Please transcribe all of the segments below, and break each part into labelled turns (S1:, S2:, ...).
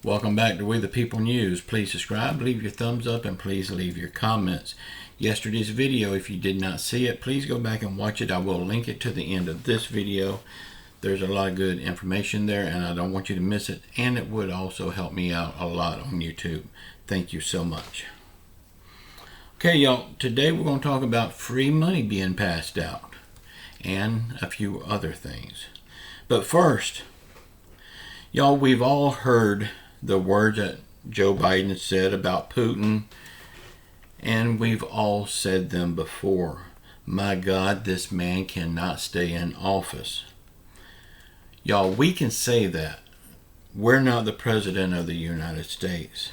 S1: Welcome back to We the People News. Please subscribe, leave your thumbs up, and please leave your comments. Yesterday's video, if you did not see it, please go back and watch it. I will link it to the end of this video. There's a lot of good information there, and I don't want you to miss it. And it would also help me out a lot on YouTube. Thank you so much. Okay, y'all, today we're going to talk about free money being passed out and a few other things. But first, y'all, we've all heard the words that Joe Biden said about Putin, and we've all said them before. My God, this man cannot stay in office. Y'all, we can say that. We're not the president of the United States.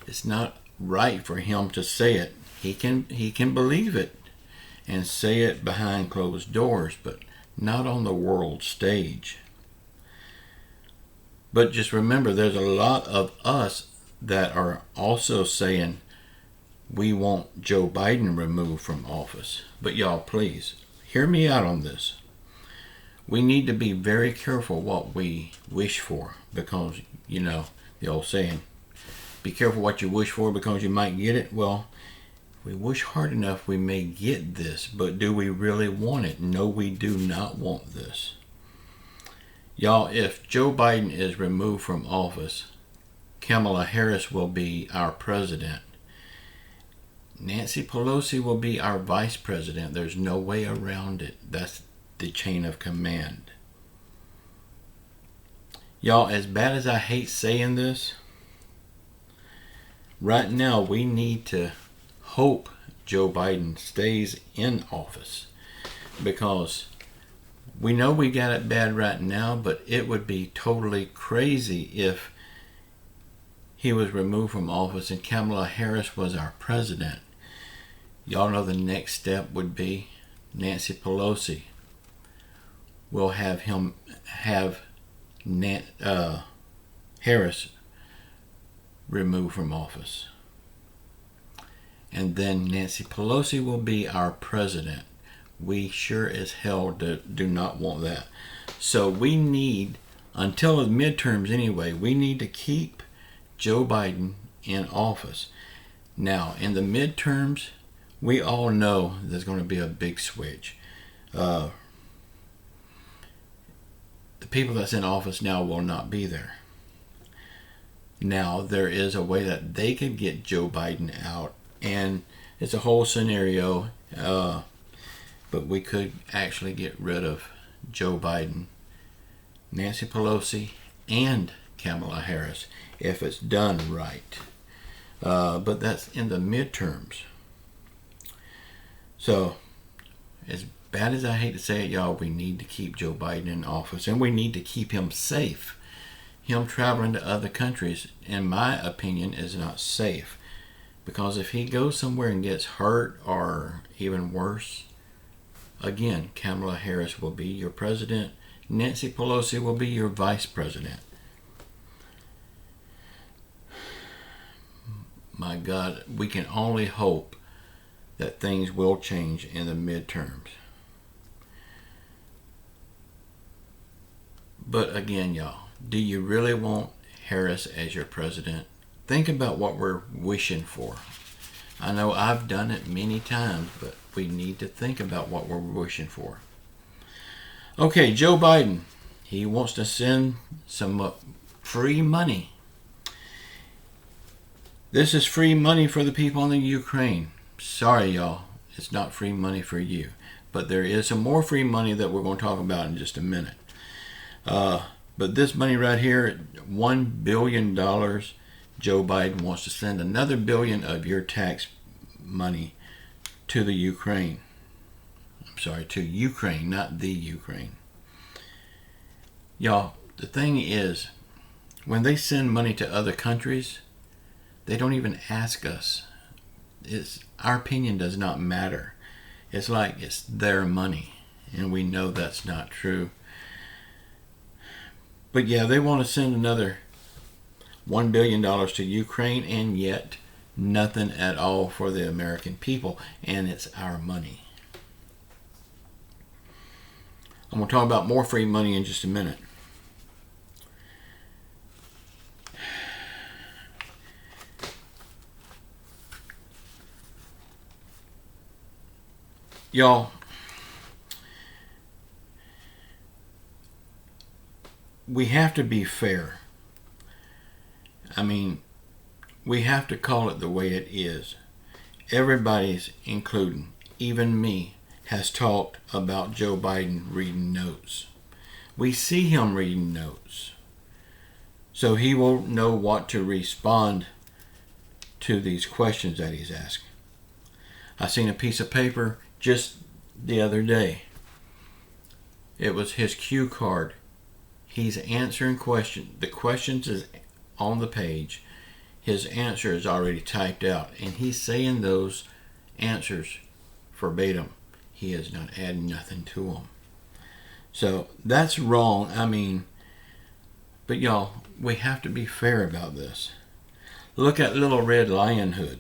S1: It's not right for him to say it. He can believe it and say it behind closed doors, but not on the world stage. But just remember, there's a lot of us that are also saying we want Joe Biden removed from office. But y'all, please, hear me out on this. We need to be very careful what we wish for, because, you know, the old saying, be careful what you wish for because you might get it. Well, if we wish hard enough, we may get this, but do we really want it? No, we do not want this. Y'all, if Joe Biden is removed from office, Kamala Harris will be our president. Nancy Pelosi will be our vice president. There's no way around it. That's the chain of command. Y'all, as bad as I hate saying this, right now we need to hope Joe Biden stays in office, because we know we got it bad right now, but it would be totally crazy if he was removed from office and Kamala Harris was our president. Y'all know the next step would be Nancy Pelosi will have Harris removed from office. And then Nancy Pelosi will be our president. We sure as hell do not want that. So we need, until the midterms anyway, we need to keep Joe Biden in office. Now, in the midterms, we all know there's going to be a big switch. The people that's in office now will not be there. Now, there is a way that they could get Joe Biden out, and it's a whole scenario. But we could actually get rid of Joe Biden, Nancy Pelosi, and Kamala Harris if it's done right. But that's in the midterms. So, as bad as I hate to say it, y'all, we need to keep Joe Biden in office, and we need to keep him safe. Him traveling to other countries, in my opinion, is not safe. Because if he goes somewhere and gets hurt, or even worse, again, Kamala Harris will be your president. Nancy Pelosi will be your vice president. My God, we can only hope that things will change in the midterms. But again, y'all, do you really want Harris as your president? Think about what we're wishing for. I know I've done it many times, but we need to think about what we're wishing for. Okay, Joe Biden, he wants to send some free money. This is free money for the people in the Ukraine. Sorry, y'all, it's not free money for you. But there is some more free money that we're going to talk about in just a minute. But this money right here, $1 billion, Joe Biden wants to send another billion of your tax money to the Ukraine. I'm sorry, to Ukraine, not the Ukraine. Y'all, the thing is, when they send money to other countries, they don't even ask us. Our opinion does not matter. It's like it's their money, and we know that's not true. But yeah, they want to send another $1 billion to Ukraine, and yet nothing at all for the American people, and it's our money. I'm going to talk about more free money in just a minute. Y'all, we have to be fair. I mean, we have to call it the way it is. Everybody's, including even me, has talked about Joe Biden reading notes. We see him reading notes, so he will know what to respond to these questions that he's asking. I seen a piece of paper just the other day. It was his cue card. He's answering questions. The questions is on the page. His answer is already typed out, and he's saying those answers verbatim. He is not adding nothing to them. So that's wrong. I mean, but y'all, we have to be fair about this. Look at Little Red Lion Hood,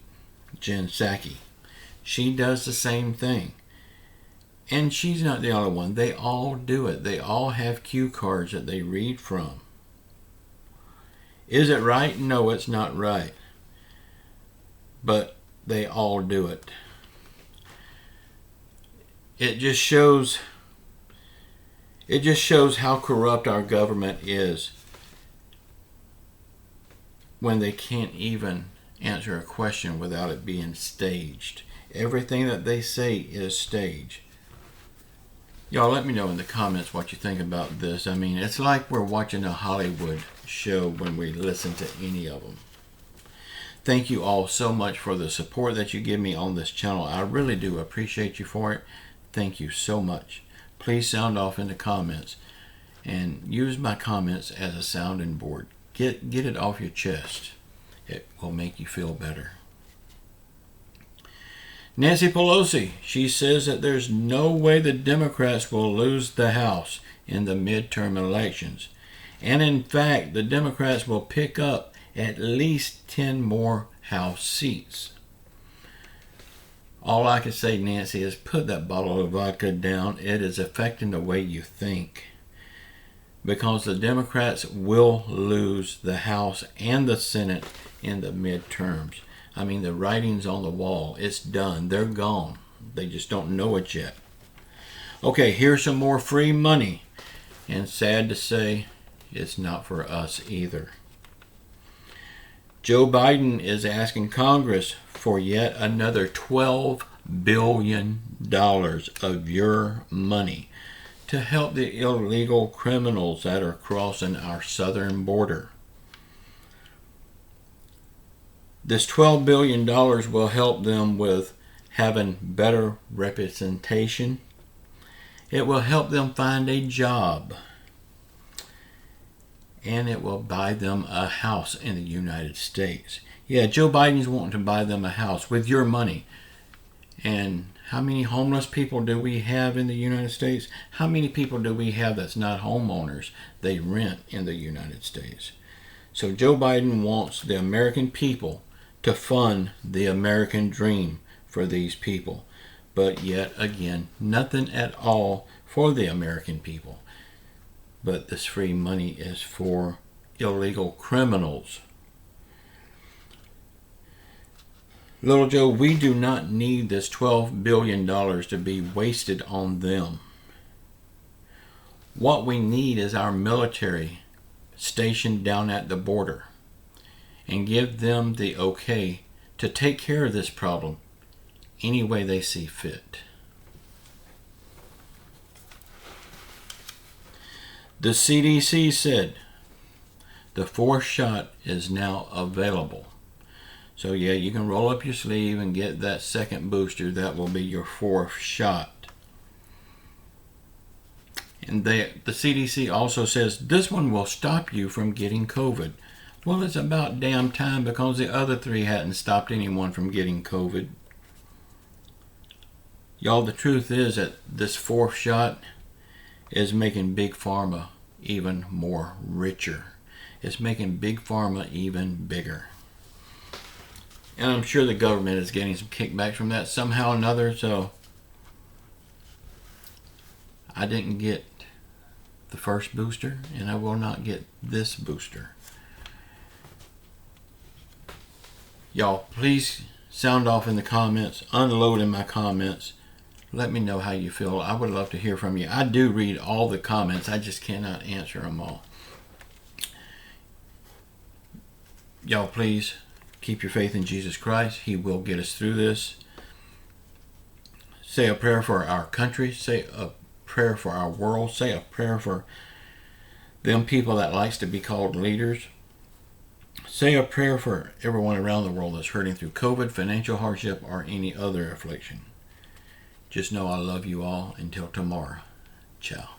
S1: Jen Psaki. She does the same thing. And she's not the only one. They all do it. They all have cue cards that they read from. Is it right? No, it's not right. But they all do it. It just shows how corrupt our government is when they can't even answer a question without it being staged. Everything that they say is staged. Y'all, let me know in the comments what you think about this. I mean, it's like we're watching a Hollywood show when we listen to any of them. Thank you all so much for the support that you give me on this channel. I really do appreciate you for it. Thank you so much. Please sound off in the comments and use my comments as a sounding board. Get it off your chest. It will make you feel better. Nancy Pelosi, she says that there's no way the Democrats will lose the House in the midterm elections. And in fact, the Democrats will pick up at least 10 more House seats. All I can say, Nancy, is put that bottle of vodka down. It is affecting the way you think. Because the Democrats will lose the House and the Senate in the midterms. I mean, the writing's on the wall. It's done. They're gone. They just don't know it yet. Okay, here's some more free money. And sad to say, it's not for us either. Joe Biden is asking Congress for yet another $12 billion of your money to help the illegal criminals that are crossing our southern border. This $12 billion will help them with having better representation. It will help them find a job. And it will buy them a house in the United States. Yeah, Joe Biden's wanting to buy them a house with your money. And how many homeless people do we have in the United States? How many people do we have that's not homeowners? They rent in the United States. So Joe Biden wants the American people to fund the American dream for these people. But yet again, nothing at all for the American people. But this free money is for illegal criminals. Little Joe, we do not need this $12 billion to be wasted on them. What we need is our military stationed down at the border and give them the okay to take care of this problem any way they see fit. The CDC said the fourth shot is now available. So yeah, you can roll up your sleeve and get that second booster. That will be your fourth shot. And the CDC also says this one will stop you from getting COVID. Well, it's about damn time, because the other three hadn't stopped anyone from getting COVID. Y'all, the truth is that this fourth shot is making Big Pharma even more richer. It's making Big Pharma even bigger. And I'm sure the government is getting some kickbacks from that somehow or another. So I didn't get the first booster, and I will not get this booster. Y'all, please sound off in the comments, unload in my comments. Let me know how you feel. I would love to hear from you. I do read all the comments. I just cannot answer them all. Y'all, please keep your faith in Jesus Christ. He will get us through this. Say a prayer for our country. Say a prayer for our world. Say a prayer for them people that likes to be called leaders. Say a prayer for everyone around the world that's hurting through COVID, financial hardship, or any other affliction. Just know I love you all. Until tomorrow. Ciao.